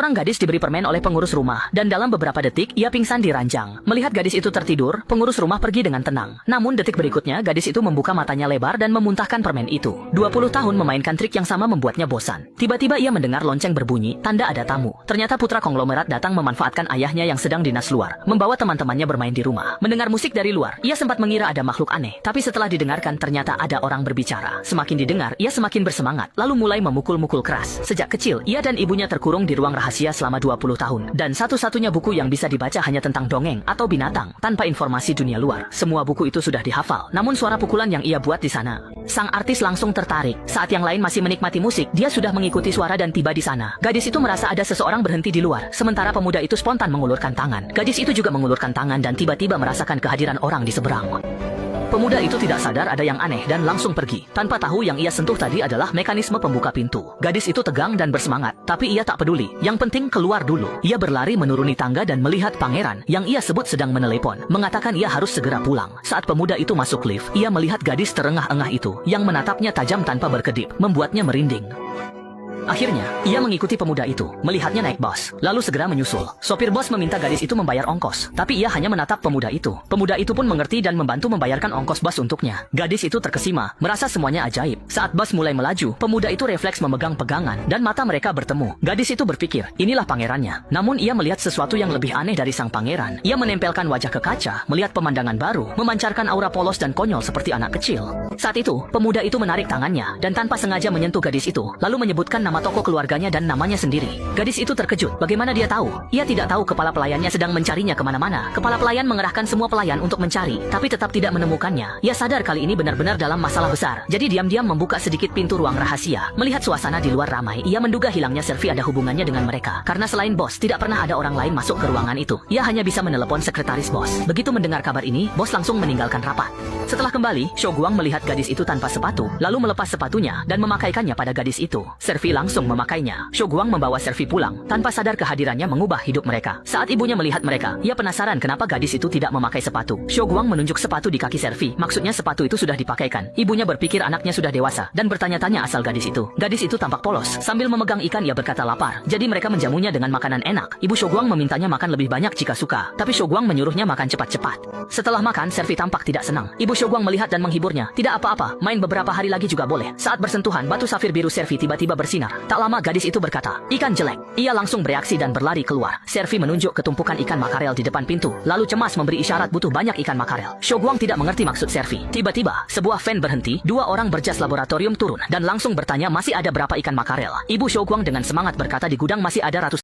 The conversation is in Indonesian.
Seorang gadis diberi permen oleh pengurus rumah, dan dalam beberapa detik ia pingsan di ranjang. Melihat gadis itu tertidur, pengurus rumah pergi dengan tenang. Namun detik berikutnya gadis itu membuka matanya lebar dan memuntahkan permen itu. 20 tahun memainkan trik yang sama membuatnya bosan. Tiba-tiba ia mendengar lonceng berbunyi, tanda ada tamu. Ternyata putra konglomerat datang memanfaatkan ayahnya yang sedang dinas luar, membawa teman-temannya bermain di rumah. Mendengar musik dari luar, ia sempat mengira ada makhluk aneh, tapi setelah didengarkan ternyata ada orang berbicara. Semakin didengar, ia semakin bersemangat, lalu mulai memukul-mukul keras. Sejak kecil, ia dan ibunya terkurung di ruang rahasia selama 20 tahun, dan satu-satunya buku yang bisa dibaca hanya tentang dongeng atau binatang, tanpa informasi dunia luar. Semua buku itu sudah dihafal, namun suara pukulan yang ia buat di sana. Sang artis langsung tertarik. Saat yang lain masih menikmati musik, dia sudah mengikuti suara dan tiba di sana. Gadis itu merasa ada seseorang berhenti di luar, sementara pemuda itu spontan mengulurkan tangan. Gadis itu juga mengulurkan tangan dan tiba-tiba merasakan kehadiran orang di seberang. Pemuda itu tidak sadar ada yang aneh dan langsung pergi, tanpa tahu yang ia sentuh tadi adalah mekanisme pembuka pintu. Gadis itu tegang dan bersemangat, tapi ia tak peduli. Yang penting keluar dulu. Ia berlari menuruni tangga dan melihat pangeran, yang ia sebut sedang menelepon, mengatakan ia harus segera pulang. Saat pemuda itu masuk lift, ia melihat gadis terengah-engah itu, yang menatapnya tajam tanpa berkedip, membuatnya merinding. Akhirnya, ia mengikuti pemuda itu, melihatnya naik bus, lalu segera menyusul. Sopir bus meminta gadis itu membayar ongkos, tapi ia hanya menatap pemuda itu. Pemuda itu pun mengerti dan membantu membayarkan ongkos bus untuknya. Gadis itu terkesima, merasa semuanya ajaib. Saat bus mulai melaju, pemuda itu refleks memegang pegangan, dan mata mereka bertemu. Gadis itu berpikir, inilah pangerannya. Namun ia melihat sesuatu yang lebih aneh dari sang pangeran. Ia menempelkan wajah ke kaca, melihat pemandangan baru, memancarkan aura polos dan konyol seperti anak kecil. Saat itu, pemuda itu menarik tangannya, dan tanpa sengaja menyentuh gadis itu, lalu menyebutkan nama toko keluarganya dan namanya sendiri. Gadis itu terkejut. Bagaimana dia tahu? Ia tidak tahu kepala pelayannya sedang mencarinya kemana-mana. Kepala pelayan mengerahkan semua pelayan untuk mencari, tapi tetap tidak menemukannya. Ia sadar kali ini benar-benar dalam masalah besar. Jadi diam-diam membuka sedikit pintu ruang rahasia. Melihat suasana di luar ramai, ia menduga hilangnya Selfie ada hubungannya dengan mereka. Karena selain bos, tidak pernah ada orang lain masuk ke ruangan itu. Ia hanya bisa menelepon sekretaris bos. Begitu mendengar kabar ini, bos langsung meninggalkan rapat. Setelah kembali, Shoguang melihat gadis itu tanpa sepatu, lalu melepas sepatunya dan memakaikannya pada gadis itu. Selfie langsung memakainya. Shoguang membawa Selfie pulang, tanpa sadar kehadirannya mengubah hidup mereka. Saat ibunya melihat mereka, ia penasaran kenapa gadis itu tidak memakai sepatu. Shoguang menunjuk sepatu di kaki Selfie, maksudnya sepatu itu sudah dipakaikan. Ibunya berpikir anaknya sudah dewasa, dan bertanya-tanya asal gadis itu. Gadis itu tampak polos, sambil memegang ikan ia berkata lapar, jadi mereka menjamunya dengan makanan enak. Ibu Shoguang memintanya makan lebih banyak jika suka, tapi Shoguang menyuruhnya makan cepat-cepat. Setelah makan, Selfie tampak tidak senang. Ibu Shoguang melihat dan menghiburnya. Tidak apa-apa, main beberapa hari lagi juga boleh. Saat bersentuhan, batu safir biru Selfie tiba-tiba bersinar. Tak lama gadis itu berkata, ikan jelek. Ia langsung bereaksi dan berlari keluar. Selfie menunjuk ke tumpukan ikan makarel di depan pintu, lalu cemas memberi isyarat butuh banyak ikan makarel. Shoguang tidak mengerti maksud Selfie. Tiba-tiba, sebuah fan berhenti, dua orang berjas laboratorium turun, dan langsung bertanya masih ada berapa ikan makarel. Ibu Shoguang dengan semangat berkata di gudang masih ada ratusan